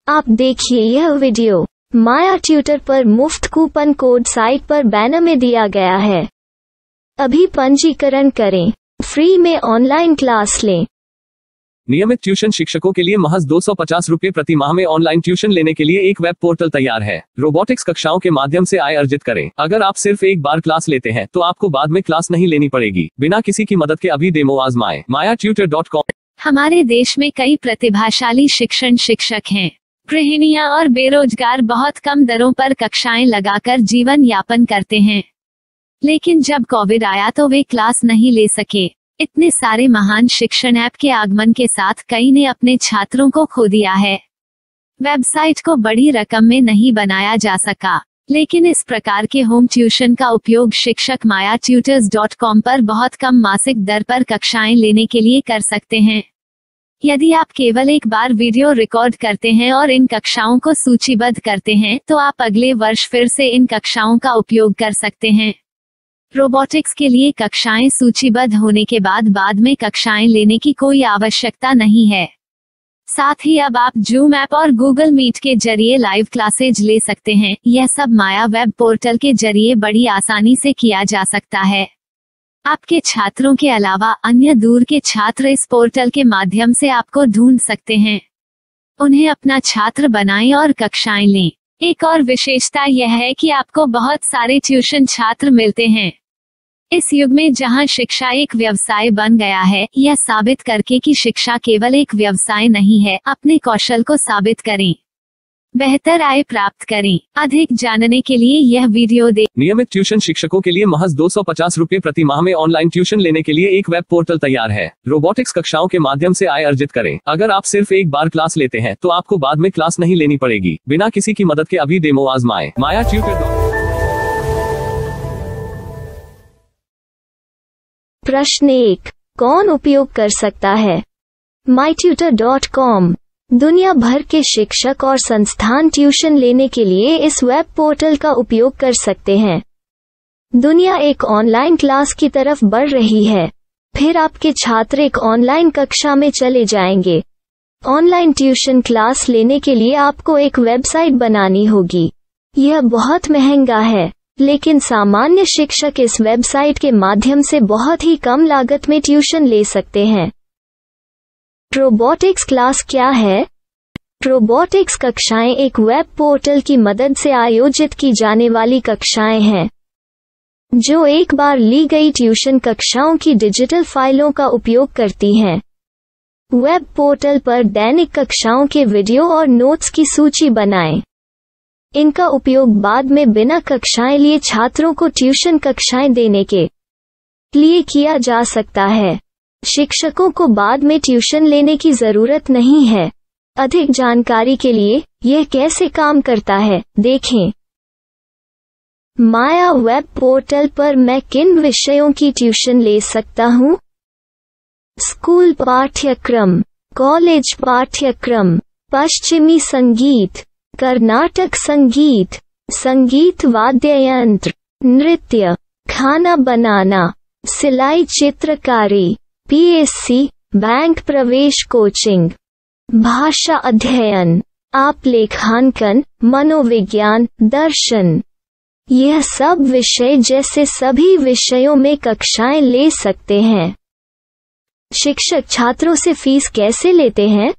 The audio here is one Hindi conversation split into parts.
आप देखिए यह वीडियो माया ट्यूटर पर मुफ्त कूपन कोड साइट पर बैनर में दिया गया है। अभी पंजीकरण करें, फ्री में ऑनलाइन क्लास लें। नियमित ट्यूशन शिक्षकों के लिए महज 250 रुपये प्रति माह में ऑनलाइन ट्यूशन लेने के लिए एक वेब पोर्टल तैयार है। रोबोटिक्स कक्षाओं के माध्यम से आय अर्जित करें। अगर आप सिर्फ एक बार क्लास लेते हैं तो आपको बाद में क्लास नहीं लेनी पड़ेगी। बिना किसी की मदद के अभी डेमो आजमाएं। mayaTutor.com। हमारे देश में कई प्रतिभाशाली शिक्षक हैं। गृहिणियां और बेरोजगार बहुत कम दरों पर कक्षाएं लगाकर जीवन यापन करते हैं, लेकिन जब कोविड आया तो वे क्लास नहीं ले सके। इतने सारे महान शिक्षण ऐप के आगमन के साथ कई ने अपने छात्रों को खो दिया है। वेबसाइट को बड़ी रकम में नहीं बनाया जा सका, लेकिन इस प्रकार के होम ट्यूशन का उपयोग शिक्षक mayaTutors.com पर बहुत कम मासिक दर पर कक्षाएं लेने के लिए कर सकते हैं। यदि आप केवल एक बार वीडियो रिकॉर्ड करते हैं और इन कक्षाओं को सूचीबद्ध करते हैं तो आप अगले वर्ष फिर से इन कक्षाओं का उपयोग कर सकते हैं। रोबोटिक्स के लिए कक्षाएं सूचीबद्ध होने के बाद में कक्षाएं लेने की कोई आवश्यकता नहीं है। साथ ही अब आप जूम ऐप और गूगल मीट के जरिए लाइव क्लासेज ले सकते हैं। यह सब माया वेब पोर्टल के जरिए बड़ी आसानी से किया जा सकता है। आपके छात्रों के अलावा अन्य दूर के छात्र इस पोर्टल के माध्यम से आपको ढूंढ सकते हैं। उन्हें अपना छात्र बनाएं और कक्षाएं लें। एक और विशेषता यह है कि आपको बहुत सारे ट्यूशन छात्र मिलते हैं। इस युग में जहां शिक्षा एक व्यवसाय बन गया है, यह साबित करके कि शिक्षा केवल एक व्यवसाय नहीं है, अपने कौशल को साबित करें, बेहतर आय प्राप्त करें। अधिक जानने के लिए यह वीडियो देखें। नियमित ट्यूशन शिक्षकों के लिए महज 250 रुपये प्रति माह में ऑनलाइन ट्यूशन लेने के लिए एक वेब पोर्टल तैयार है। रोबोटिक्स कक्षाओं के माध्यम से आय अर्जित करें। अगर आप सिर्फ एक बार क्लास लेते हैं तो आपको बाद में क्लास नहीं लेनी पड़ेगी। बिना किसी की मदद के अभी डेमो आजमाएं। mayaTutor। प्रश्न 1, कौन उपयोग कर सकता है? myTutor.com दुनिया भर के शिक्षक और संस्थान ट्यूशन लेने के लिए इस वेब पोर्टल का उपयोग कर सकते हैं। दुनिया एक ऑनलाइन क्लास की तरफ बढ़ रही है, फिर आपके छात्र एक ऑनलाइन कक्षा में चले जाएंगे। ऑनलाइन ट्यूशन क्लास लेने के लिए आपको एक वेबसाइट बनानी होगी। यह बहुत महंगा है, लेकिन सामान्य शिक्षक इस वेबसाइट के माध्यम से बहुत ही कम लागत में ट्यूशन ले सकते हैं। रोबोटिक्स क्लास क्या है? रोबोटिक्स कक्षाएं एक वेब पोर्टल की मदद से आयोजित की जाने वाली कक्षाएं हैं, जो एक बार ली गई ट्यूशन कक्षाओं की डिजिटल फाइलों का उपयोग करती हैं। वेब पोर्टल पर दैनिक कक्षाओं के वीडियो और नोट्स की सूची बनाएं। इनका उपयोग बाद में बिना कक्षाएं लिए छात्रों को ट्यूशन कक्षाएं देने के लिए किया जा सकता है। शिक्षकों को बाद में ट्यूशन लेने की जरूरत नहीं है। अधिक जानकारी के लिए यह कैसे काम करता है देखें। माया वेब पोर्टल पर मैं किन विषयों की ट्यूशन ले सकता हूँ? स्कूल पाठ्यक्रम, कॉलेज पाठ्यक्रम, पश्चिमी संगीत, कर्नाटक संगीत, संगीत वाद्य यंत्र, नृत्य, खाना बनाना, सिलाई चित्रकारी, PSC, बैंक प्रवेश कोचिंग, भाषा अध्ययन, आप लेखांकन, मनोविज्ञान, दर्शन। यह सब विषय जैसे सभी विषयों में कक्षाएं ले सकते हैं। शिक्षक छात्रों से फीस कैसे लेते हैं?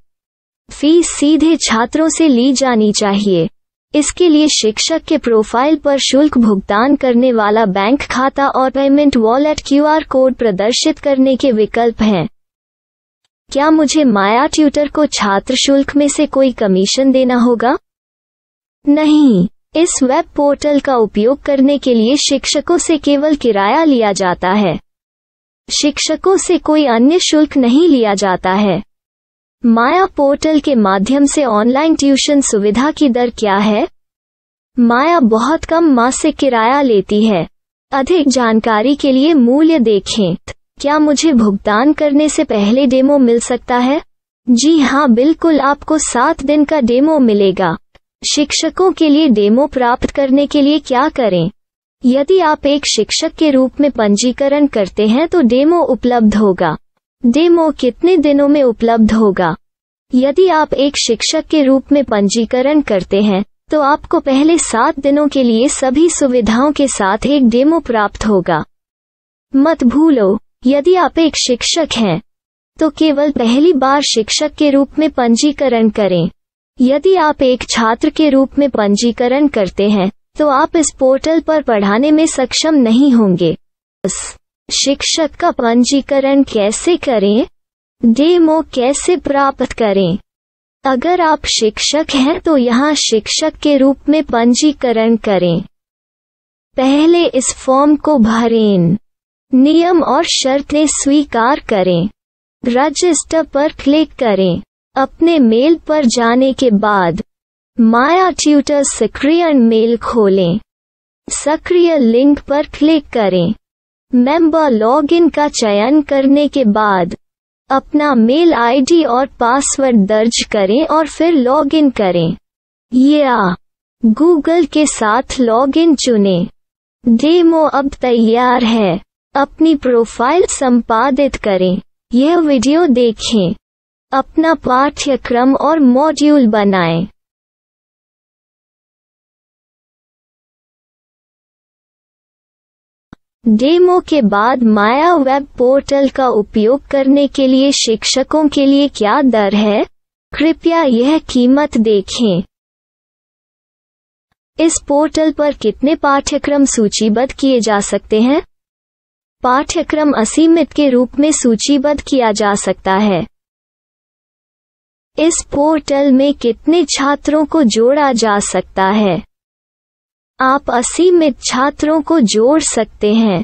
फीस सीधे छात्रों से ली जानी चाहिए। इसके लिए शिक्षक के प्रोफाइल पर शुल्क भुगतान करने वाला बैंक खाता और पेमेंट वॉलेट QR कोड प्रदर्शित करने के विकल्प हैं। क्या मुझे माया ट्यूटर को छात्र शुल्क में से कोई कमीशन देना होगा? नहीं, इस वेब पोर्टल का उपयोग करने के लिए शिक्षकों से केवल किराया लिया जाता है। शिक्षकों से कोई अन्य शुल्क नहीं लिया जाता है। माया पोर्टल के माध्यम से ऑनलाइन ट्यूशन सुविधा की दर क्या है? माया बहुत कम मासिक किराया लेती है। अधिक जानकारी के लिए मूल्य देखें। क्या मुझे भुगतान करने से पहले डेमो मिल सकता है? जी हाँ, बिल्कुल, आपको 7 दिन का डेमो मिलेगा। शिक्षकों के लिए डेमो प्राप्त करने के लिए क्या करें? यदि आप एक शिक्षक के रूप में पंजीकरण करते हैं तो डेमो उपलब्ध होगा। डेमो कितने दिनों में उपलब्ध होगा? यदि आप एक शिक्षक के रूप में पंजीकरण करते हैं तो आपको पहले 7 दिनों के लिए सभी सुविधाओं के साथ एक डेमो प्राप्त होगा। मत भूलो, यदि आप एक शिक्षक हैं तो केवल पहली बार शिक्षक के रूप में पंजीकरण करें। यदि आप एक छात्र के रूप में पंजीकरण करते हैं तो आप इस पोर्टल पर पढ़ाने में सक्षम नहीं होंगे। शिक्षक का पंजीकरण कैसे करें? डेमो कैसे प्राप्त करें? अगर आप शिक्षक हैं तो यहाँ शिक्षक के रूप में पंजीकरण करें। पहले इस फॉर्म को भरें। नियम और शर्तें स्वीकार करें। रजिस्टर पर क्लिक करें। अपने मेल पर जाने के बाद माया ट्यूटर सक्रिय मेल खोलें। सक्रिय लिंक पर क्लिक करें। मेंबर लॉगिन का चयन करने के बाद अपना मेल आईडी और पासवर्ड दर्ज करें और फिर लॉगिन करें या गूगल के साथ लॉगिन चुनें। डेमो अब तैयार है। अपनी प्रोफाइल संपादित करें। यह वीडियो देखें। अपना पाठ्यक्रम और मॉड्यूल बनाएं। डेमो के बाद माया वेब पोर्टल का उपयोग करने के लिए शिक्षकों के लिए क्या दर है? कृपया यह कीमत देखें। इस पोर्टल पर कितने पाठ्यक्रम सूचीबद्ध किए जा सकते हैं? पाठ्यक्रम असीमित के रूप में सूचीबद्ध किया जा सकता है। इस पोर्टल में कितने छात्रों को जोड़ा जा सकता है? आप असीमित छात्रों को जोड़ सकते हैं।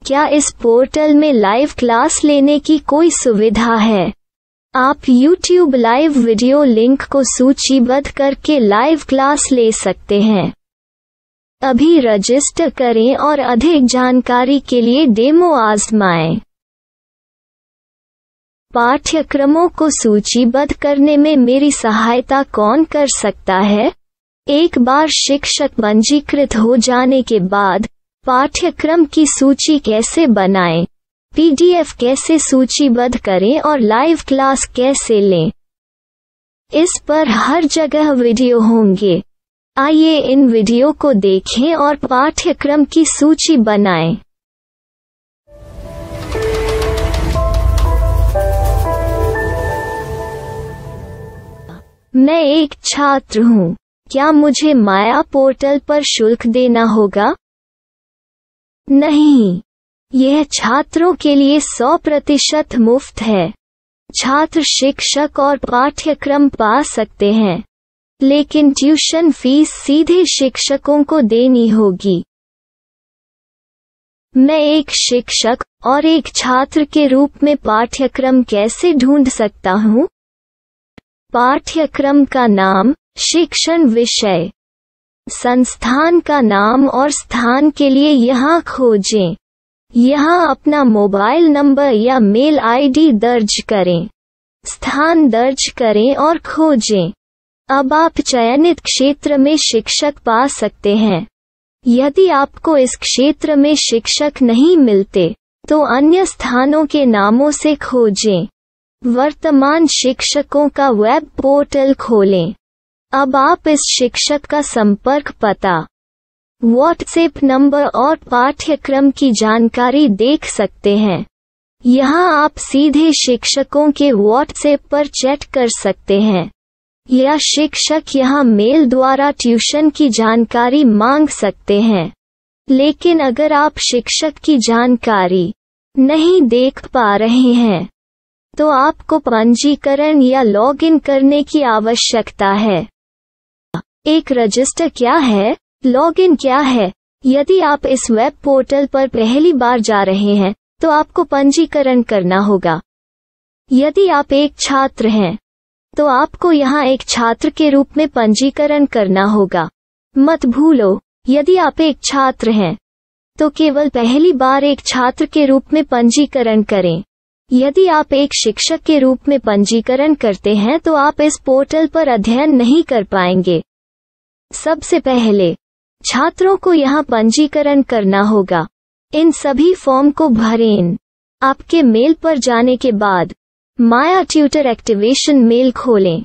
क्या इस पोर्टल में लाइव क्लास लेने की कोई सुविधा है? आप YouTube लाइव वीडियो लिंक को सूचीबद्ध करके लाइव क्लास ले सकते हैं। अभी रजिस्टर करें और अधिक जानकारी के लिए डेमो आजमाएं। पाठ्यक्रमों को सूचीबद्ध करने में मेरी सहायता कौन कर सकता है? एक बार शिक्षक पंजीकृत हो जाने के बाद पाठ्यक्रम की सूची कैसे बनाएं, PDF कैसे सूचीबद्ध करें और लाइव क्लास कैसे लें, इस पर हर जगह वीडियो होंगे। आइए इन वीडियो को देखें और पाठ्यक्रम की सूची बनाएं। मैं एक छात्र हूँ। क्या मुझे माया पोर्टल पर शुल्क देना होगा? नहीं, यह छात्रों के लिए 100% मुफ्त है। छात्र शिक्षक और पाठ्यक्रम पा सकते हैं, लेकिन ट्यूशन फीस सीधे शिक्षकों को देनी होगी। मैं एक शिक्षक और एक छात्र के रूप में पाठ्यक्रम कैसे ढूंढ सकता हूँ? पाठ्यक्रम का नाम, शिक्षण विषय, संस्थान का नाम और स्थान के लिए यहाँ खोजें। यहाँ अपना मोबाइल नंबर या मेल आईडी दर्ज करें। स्थान दर्ज करें और खोजें। अब आप चयनित क्षेत्र में शिक्षक पा सकते हैं। यदि आपको इस क्षेत्र में शिक्षक नहीं मिलते, तो अन्य स्थानों के नामों से खोजें। वर्तमान शिक्षकों का वेब पोर्टल खोलें। अब आप इस शिक्षक का संपर्क पता, व्हाट्सएप नंबर और पाठ्यक्रम की जानकारी देख सकते हैं। यहाँ आप सीधे शिक्षकों के व्हाट्सएप पर चैट कर सकते हैं या शिक्षक यहाँ मेल द्वारा ट्यूशन की जानकारी मांग सकते हैं। लेकिन अगर आप शिक्षक की जानकारी नहीं देख पा रहे हैं, तो आपको पंजीकरण या लॉगिन करने की आवश्यकता है। एक रजिस्टर क्या है? लॉगिन क्या है? यदि आप इस वेब पोर्टल पर पहली बार जा रहे हैं, तो आपको पंजीकरण करना होगा। यदि आप एक छात्र हैं, तो आपको यहाँ एक छात्र के रूप में पंजीकरण करना होगा। मत भूलो, यदि आप एक छात्र हैं, तो केवल पहली बार एक छात्र के रूप में पंजीकरण करें। यदि आप एक शिक्षक के रूप में पंजीकरण करते हैं तो आप इस पोर्टल पर अध्ययन नहीं कर पाएंगे। सबसे पहले छात्रों को यहाँ पंजीकरण करना होगा। इन सभी फॉर्म को भरें। आपके मेल पर जाने के बाद माया ट्यूटर एक्टिवेशन मेल खोलें।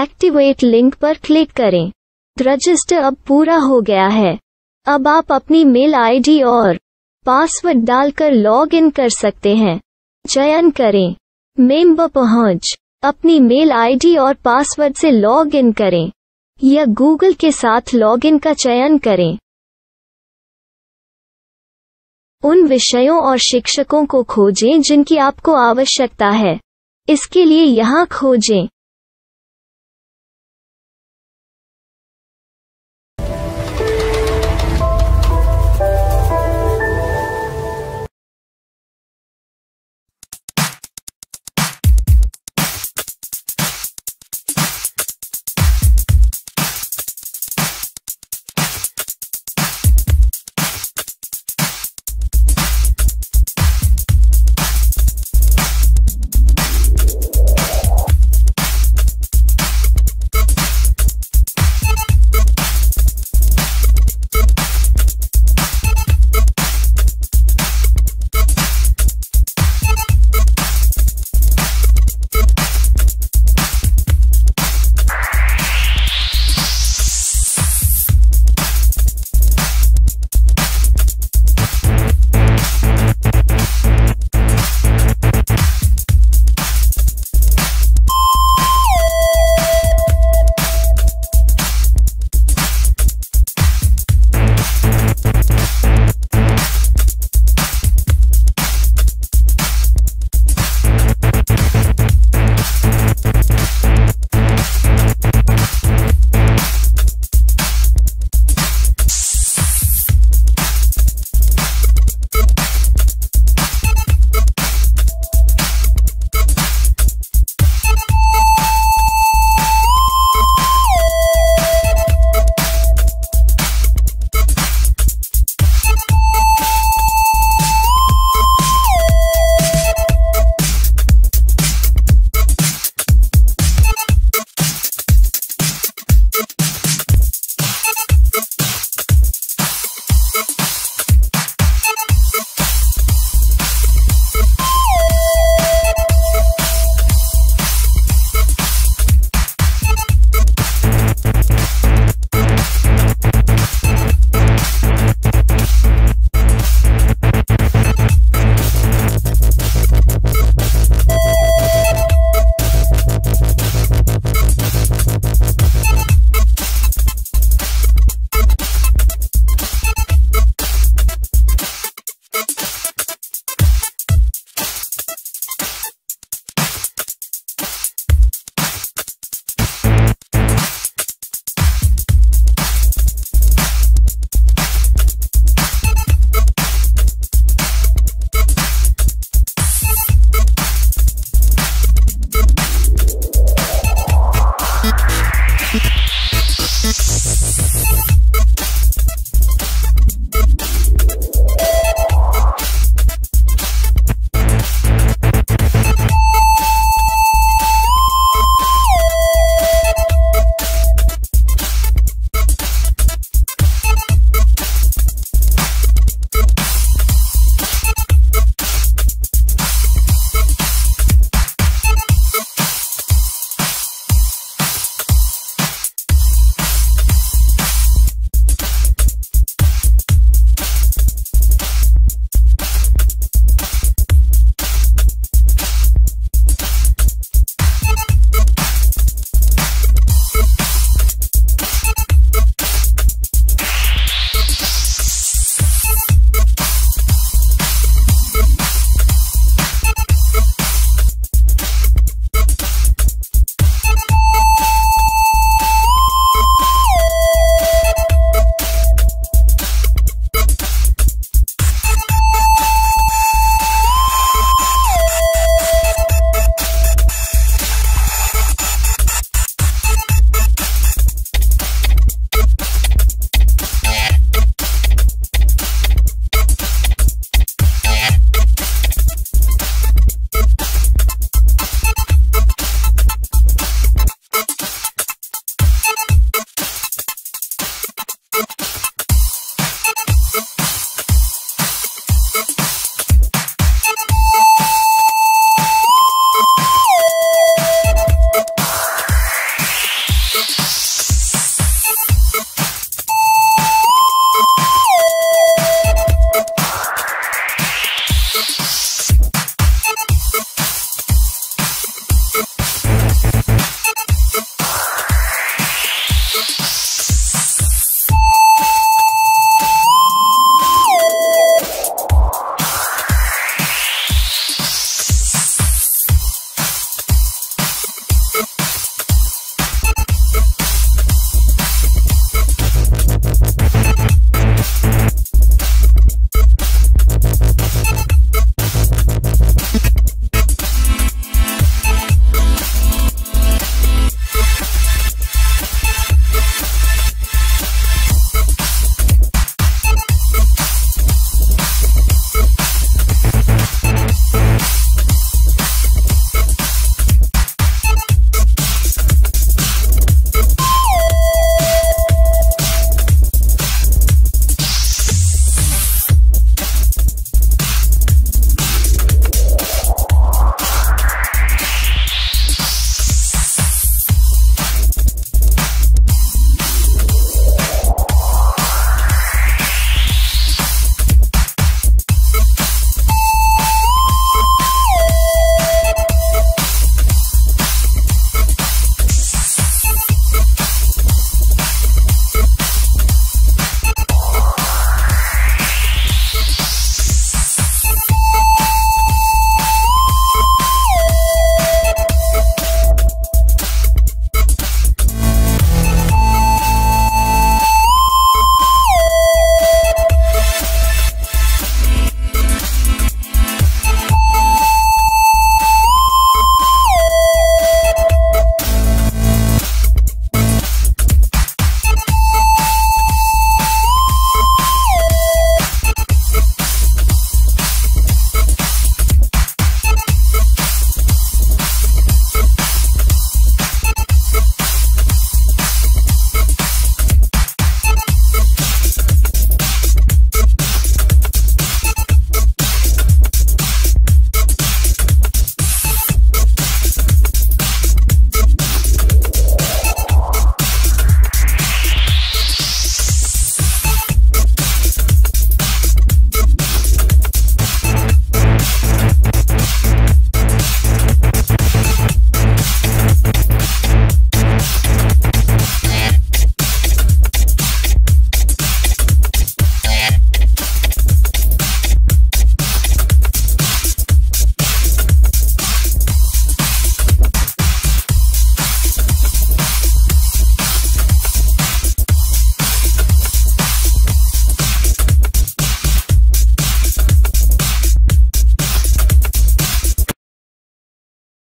एक्टिवेट लिंक पर क्लिक करें। रजिस्टर अब पूरा हो गया है। अब आप अपनी मेल आईडी और पासवर्ड डालकर लॉग इन कर सकते हैं। चयन करें मेंबर पहुंच। अपनी मेल आईडी और पासवर्ड से लॉग इन करें या गूगल के साथ लॉगिन का चयन करें। उन विषयों और शिक्षकों को खोजें जिनकी आपको आवश्यकता है। इसके लिए यहाँ खोजें।